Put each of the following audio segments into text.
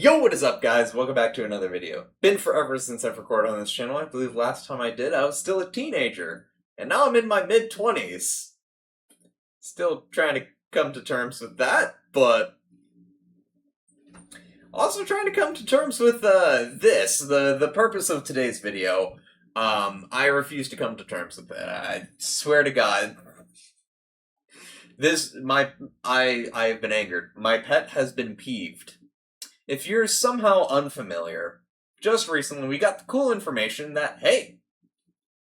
Yo, what is up, guys? Welcome back to another video. Been forever since I've recorded on this channel. I believe last time I did, I was still a teenager. And now I'm in my mid-20s. Still trying to come to terms with that, but also trying to come to terms with the purpose of today's video. I refuse to come to terms with that. I swear to God. I've been angered. My pet has been peeved. If you're somehow unfamiliar, just recently we got the cool information that, hey,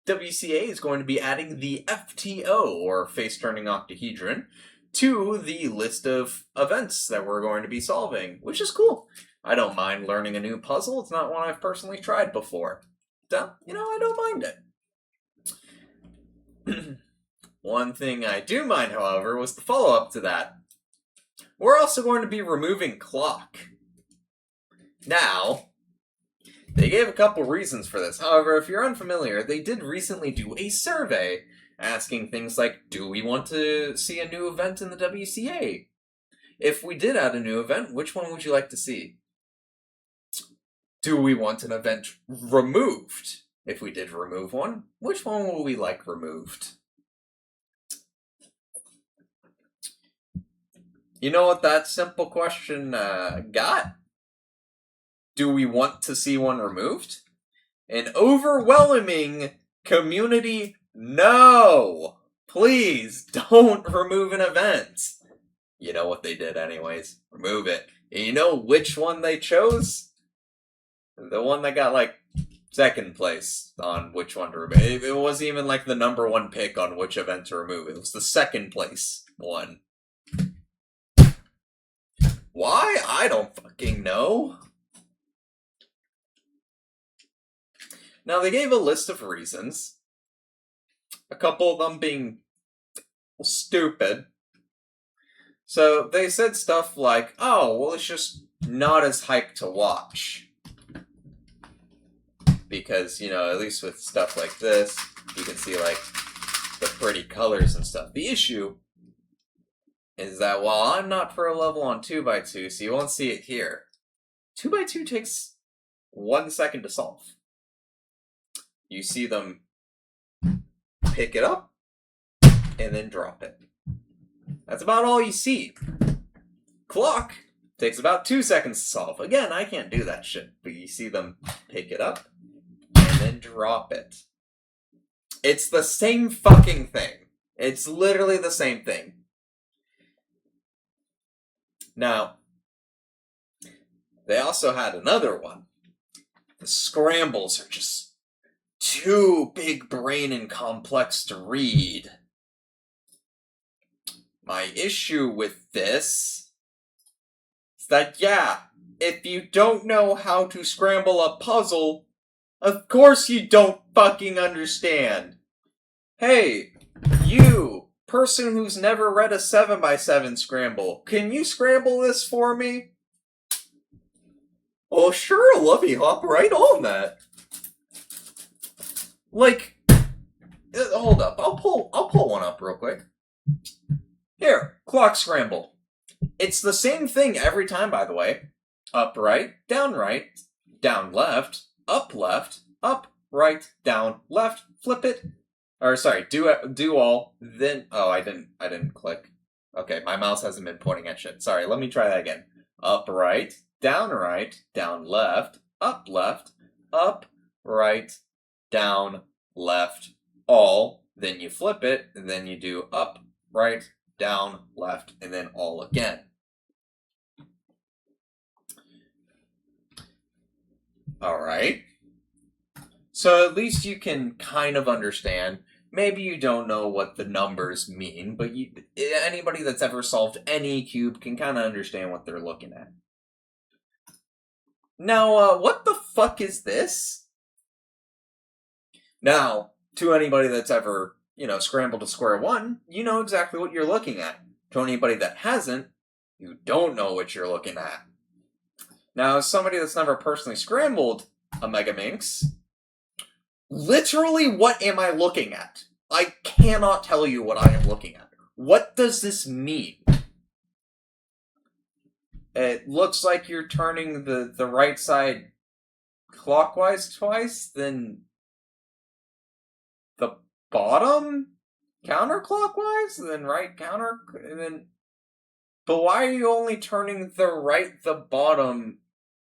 WCA is going to be adding the FTO, or Face-Turning Octahedron, to the list of events that we're going to be solving, which is cool. I don't mind learning a new puzzle. It's not one I've personally tried before. So, I don't mind it. One thing I do mind, however, was the follow-up to that. We're also going to be removing Clock. Now, they gave a couple reasons for this. However, if you're unfamiliar, they did recently do a survey asking things like, do we want to see a new event in the WCA? If we did add a new event, which one would you like to see? Do we want an event removed? If we did remove one, which one would we like removed? You know what that simple question got? Do we want to see one removed? An overwhelming community no! Please don't remove an event. You know what they did anyways. Remove it. And you know which one they chose? The one that got like second place on which one to remove. It wasn't even like the number one pick on which event to remove. It was the second place one. Why? I don't fucking know. Now, they gave a list of reasons. A couple of them being stupid. So, they said stuff like, oh, well, it's just not as hyped to watch. Because, at least with stuff like this, you can see, like, the pretty colors and stuff. The issue is that while I'm not pro level on 2x2, so you won't see it here, 2x2 takes 1 second to solve. You see them pick it up and then drop it. That's about all you see. Clock takes about 2 seconds to solve. Again, I can't do that shit, but you see them pick it up and then drop it. It's the same fucking thing. It's literally the same thing. Now, they also had another one. The scrambles are just too big brain and complex to read. My issue with this is that, if you don't know how to scramble a puzzle, of course you don't fucking understand. Hey, you, person who's never read a 7x7 scramble, can you scramble this for me? Oh, sure, Lovey, hop right on that. Like, hold up, I'll pull one up real quick. Here, Clock Scramble. It's the same thing every time, by the way. Up right, down left, up, right, down, left, flip it. Or sorry, do all, then, oh, I didn't click. Okay, my mouse hasn't been pointing at shit. Sorry, let me try that again. Up right, down left, up, right, down, left, all, then you flip it, and then you do up, right, down, left, and then all again. Alright. So at least you can kind of understand. Maybe you don't know what the numbers mean, but anybody that's ever solved any cube can kind of understand what they're looking at. Now, what the fuck is this? Now, to anybody that's ever, scrambled to square one, you know exactly what you're looking at. To anybody that hasn't, you don't know what you're looking at. Now, as somebody that's never personally scrambled a Megaminx, literally what am I looking at? I cannot tell you what I am looking at. What does this mean? it looks like you're turning the right side clockwise twice, then the bottom counterclockwise, and then right counter, and then... But why are you only turning the bottom,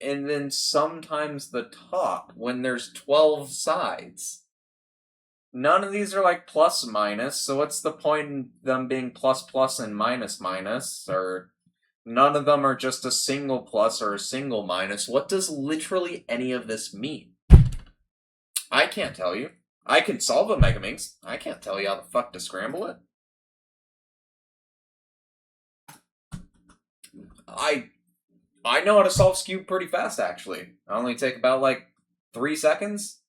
and then sometimes the top, when there's 12 sides? None of these are like plus minus, so what's the point in them being plus plus and minus minus? Or none of them are just a single plus or a single minus. What does literally any of this mean? I can't tell you. I can solve a Megaminx. I can't tell you how the fuck to scramble it. I know how to solve Skew pretty fast, actually. I only take about, like, 3 seconds.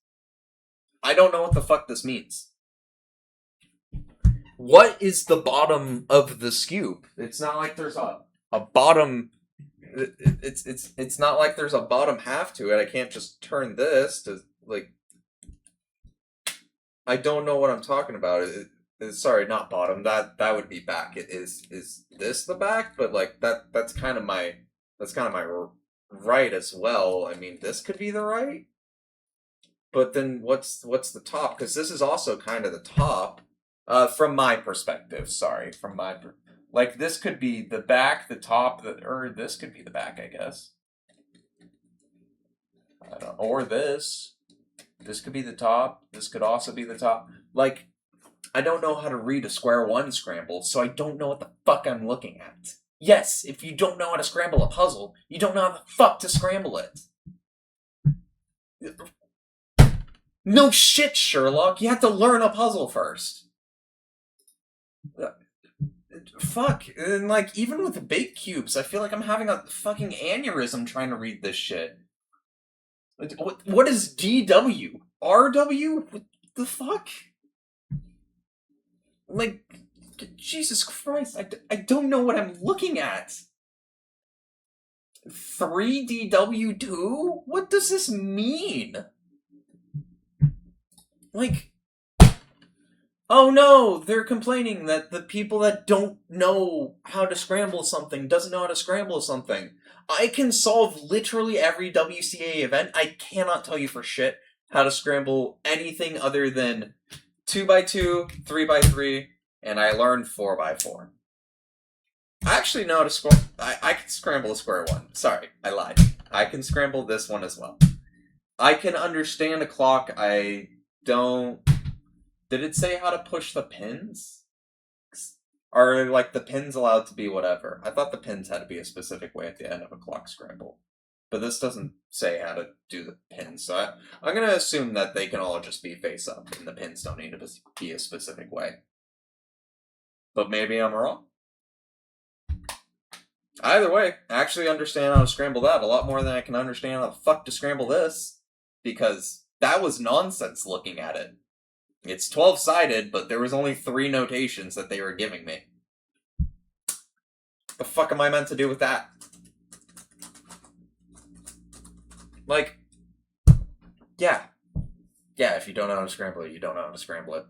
I don't know what the fuck this means. What is the bottom of the Skew? It's not like there's a bottom... It's not like there's a bottom half to it. I can't just turn this to, like... I don't know what I'm talking about. Sorry, not bottom. That would be back. Is this the back? But like that's kind of my right as well. I mean, this could be the right. But then what's the top? Because this is also kind of the top. From my perspective, sorry, like this could be the back, the top, or this could be the back, I guess. I don't, or this. This could be the top. This could also be the top. Like, I don't know how to read a square one scramble, so I don't know what the fuck I'm looking at. Yes, if you don't know how to scramble a puzzle, you don't know how the fuck to scramble it. No shit, Sherlock. You have to learn a puzzle first. Fuck. And like, even with the big cubes, I feel like I'm having a fucking aneurysm trying to read this shit. What is DW? RW? What the fuck? Like, Jesus Christ, I don't know what I'm looking at. 3DW2? What does this mean? Like, oh no, they're complaining that the people that don't know how to scramble something doesn't know how to scramble something. I can solve literally every WCA event. I cannot tell you for shit how to scramble anything other than 2x2, 3x3, and I learned 4x4. I actually know how to I can scramble a square one. Sorry, I lied. I can scramble this one as well. I can understand a clock. I don't... Did it say how to push the pins? Are, like, the pins allowed to be whatever? I thought the pins had to be a specific way at the end of a clock scramble. But this doesn't say how to do the pins, so I'm going to assume that they can all just be face up, and the pins don't need to be a specific way. But maybe I'm wrong. Either way, I actually understand how to scramble that a lot more than I can understand how the fuck to scramble this. Because that was nonsense looking at it. It's 12-sided, but there was only 3 notations that they were giving me. The fuck am I meant to do with that? Like, yeah. Yeah, if you don't know how to scramble it, you don't know how to scramble it.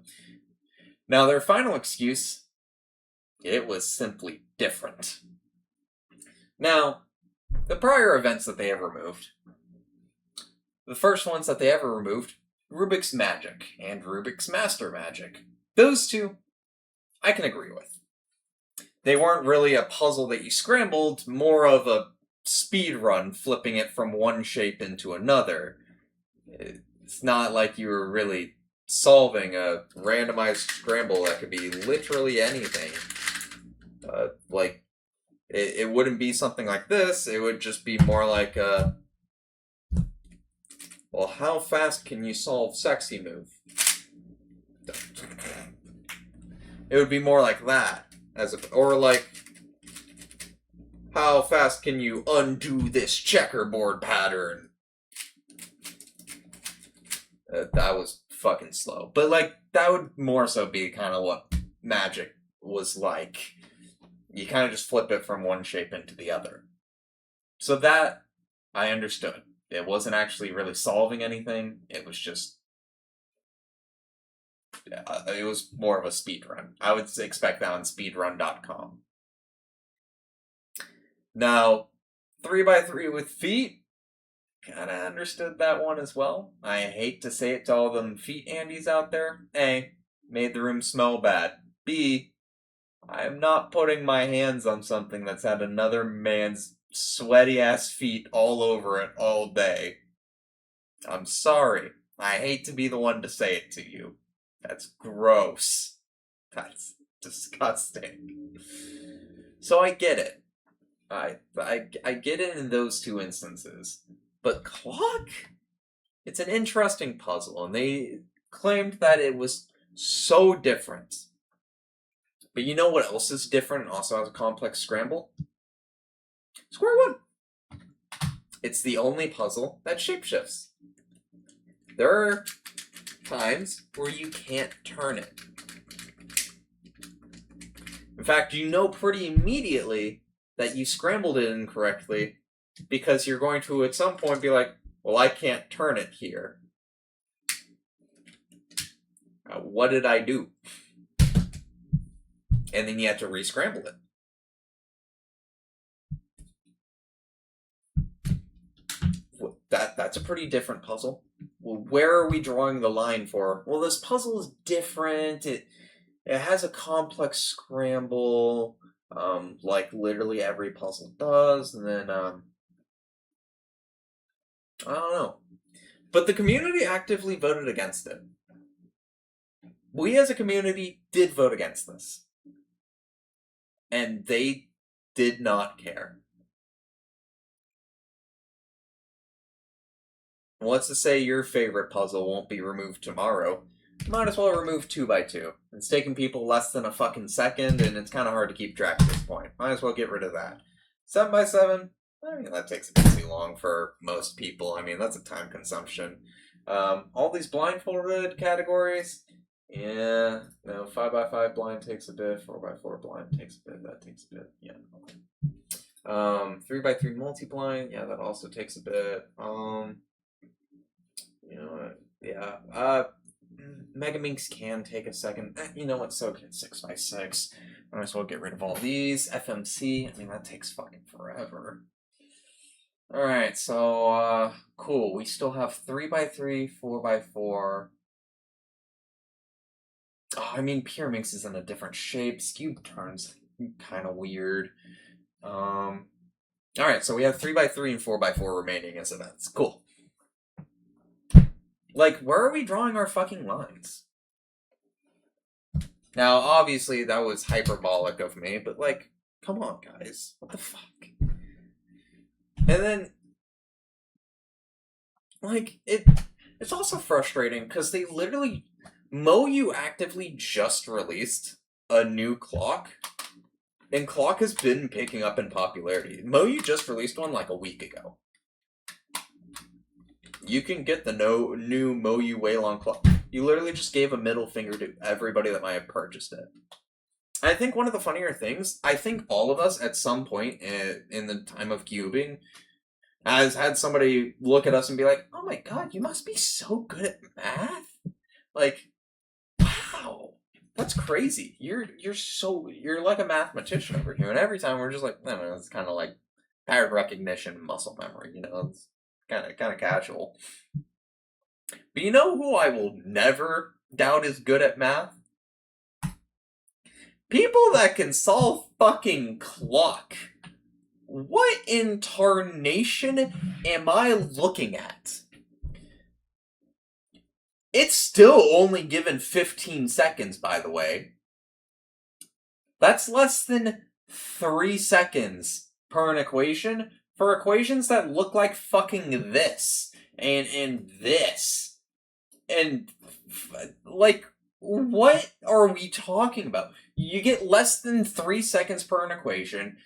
Now, their final excuse, it was simply different. Now, the prior events that they have removed, the first ones that they ever removed, Rubik's Magic and Rubik's Master Magic. Those two, I can agree with. They weren't really a puzzle that you scrambled, more of a speed run, flipping it from one shape into another. It's not like you were really solving a randomized scramble that could be literally anything. Like, it wouldn't be something like this, it would just be more like a... Well, how fast can you solve Sexy Move? It would be more like that. Or like, how fast can you undo this checkerboard pattern? That was fucking slow. But like, that would more so be kind of what Magic was like. You kind of just flip it from one shape into the other. So that, I understood. It wasn't actually really solving anything. It was just... it was more of a speedrun. I would expect that on speedrun.com. Now, 3x3 with feet, kind of understood that one as well. I hate to say it to all them feet Andes out there. A, made the room smell bad. B, I'm not putting my hands on something that's had another man's sweaty ass feet all over it all day. I'm sorry. I hate to be the one to say it to you. That's gross. That's disgusting. So I get it. I get it in those two instances. But Clock? It's an interesting puzzle, and they claimed that it was so different. But you know what else is different and also has a complex scramble? Square One. It's the only puzzle that shapeshifts. There are times where you can't turn it. In fact, you know pretty immediately that you scrambled it incorrectly because you're going to at some point be like, well, I can't turn it here. What did I do? And then you have to re-scramble it. That's a pretty different puzzle. Well, where are we drawing the line for? Well, this puzzle is different. It has a complex scramble, like literally every puzzle does, and then I don't know. But the community actively voted against it. We as a community did vote against this. And they did not care. What's to say your favorite puzzle won't be removed tomorrow? Might as well remove 2x2. It's taking people less than a fucking second, and it's kind of hard to keep track at this point. Might as well get rid of that. 7x7, I mean, that takes a bit too long for most people. I mean, that's a time consumption. All these blindfolded categories, yeah, no, 5x5 blind takes a bit, 4x4 blind takes a bit, that takes a bit, yeah. 3x3 multi-blind, yeah, that also takes a bit. You know what, yeah, Megaminx can take a second. You know what, so can 6x6. Might as well get rid of all these. FMC, I mean, that takes fucking forever. Alright, so, cool. We still have 3x3, 4x4. Oh, I mean, Pyraminx is in a different shape. Skew turns kind of weird. Alright, so we have 3x3 and 4x4 remaining as events. Cool. Like, where are we drawing our fucking lines? Now, obviously, that was hyperbolic of me, but, like, come on, guys. What the fuck? And then, like, it's also frustrating, because they literally... MoU actively just released a new clock, and Clock has been picking up in popularity. MoU just released one, like, a week ago. You can get the new MoU Weilong clock. You literally just gave a middle finger to everybody that might have purchased it. I think one of the funnier things, I think all of us at some point in the time of cubing has had somebody look at us and be like, oh my god, you must be so good at math. Like, wow, that's crazy. You're like a mathematician over here. And every time we're just like, I don't know, it's kind of like pattern recognition, muscle memory, you know, it's kind of casual. But you know who I will never doubt is good at math? People that can solve fucking Clock. What in tarnation am I looking at? It's still only given 15 seconds, by the way. That's less than 3 seconds per an equation for equations that look like fucking this and this. And, like, what are we talking about? You get less than 3 seconds per an equation.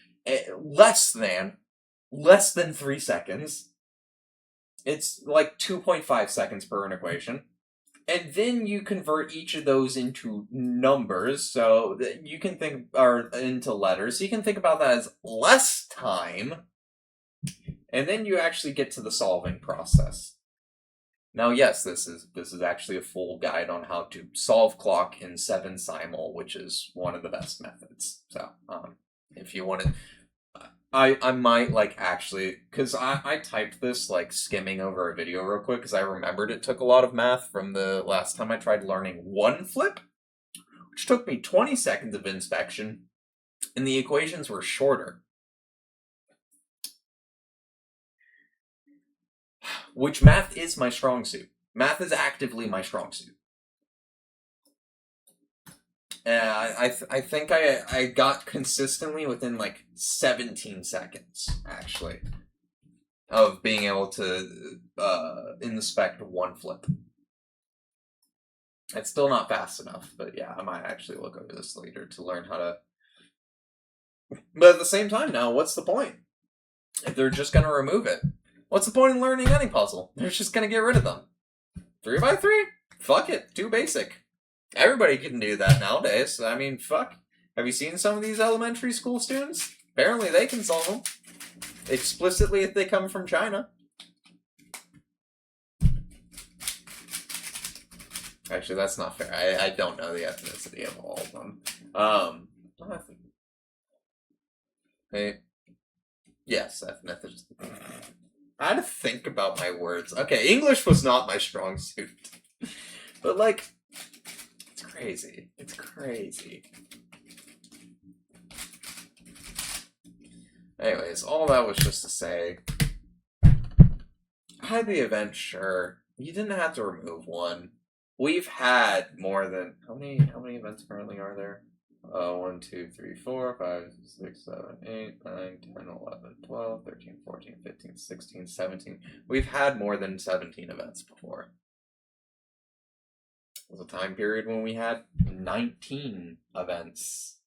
Less than 3 seconds. It's like 2.5 seconds per an equation. And then you convert each of those into numbers, so that you can think, or into letters, so you can think about that as less time. And then you actually get to the solving process. Now, yes, this is actually a full guide on how to solve Clock in 7-simul, which is one of the best methods. So, if you want to, I might, like, actually, because I typed this, like, skimming over a video real quick, because I remembered it took a lot of math from the last time I tried learning one flip, which took me 20 seconds of inspection, and the equations were shorter. Which math is my strong suit. Math is actively my strong suit. I think I got consistently within like 17 seconds, actually, of being able to inspect one flip. It's still not fast enough, but yeah, I might actually look over this later to learn how to. But at the same time now, what's the point? If they're just going to remove it, what's the point in learning any puzzle? They're just going to get rid of them. 3x3? Fuck it, too basic. Everybody can do that nowadays. I mean, fuck. Have you seen some of these elementary school students? Apparently they can solve them. Explicitly if they come from China. Actually, that's not fair. I don't know the ethnicity of all of them. Hey. Yes, ethnicity. I had to think about my words. Okay, English was not my strong suit. But, like, it's crazy. It's crazy. Anyways, all that was just to say, I had the event, sure. You didn't have to remove one. We've had more than how many events currently are there? 1, 2, 3, 4, 5, 6, 7, 8, 9, 10, 11, 12, 13, 14, 15, 16, 17. We've had more than 17 events before. There was a time period when we had 19 events.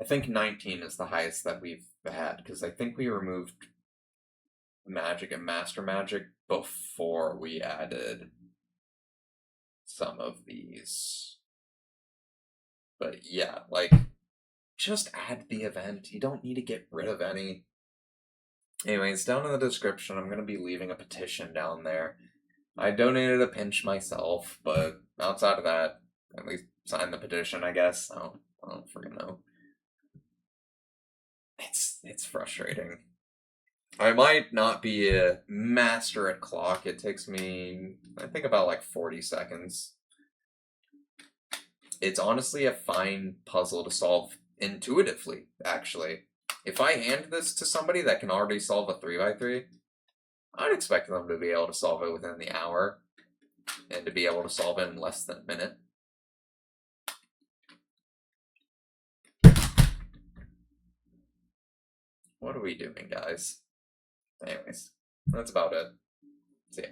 I think 19 is the highest that we've had, because I think we removed Magic and Master Magic before we added some of these. But yeah, like, just add the event. You don't need to get rid of any. Anyways, down in the description, I'm going to be leaving a petition down there. I donated a pinch myself, but outside of that, at least sign the petition, I guess. I don't freaking know. It's frustrating. I might not be a master at clock. It takes me, I think, about like 40 seconds. It's honestly a fine puzzle to solve intuitively, actually. If I hand this to somebody that can already solve a 3x3, I'd expect them to be able to solve it within the hour, and to be able to solve it in less than a minute. What are we doing, guys? Anyways, that's about it. See ya.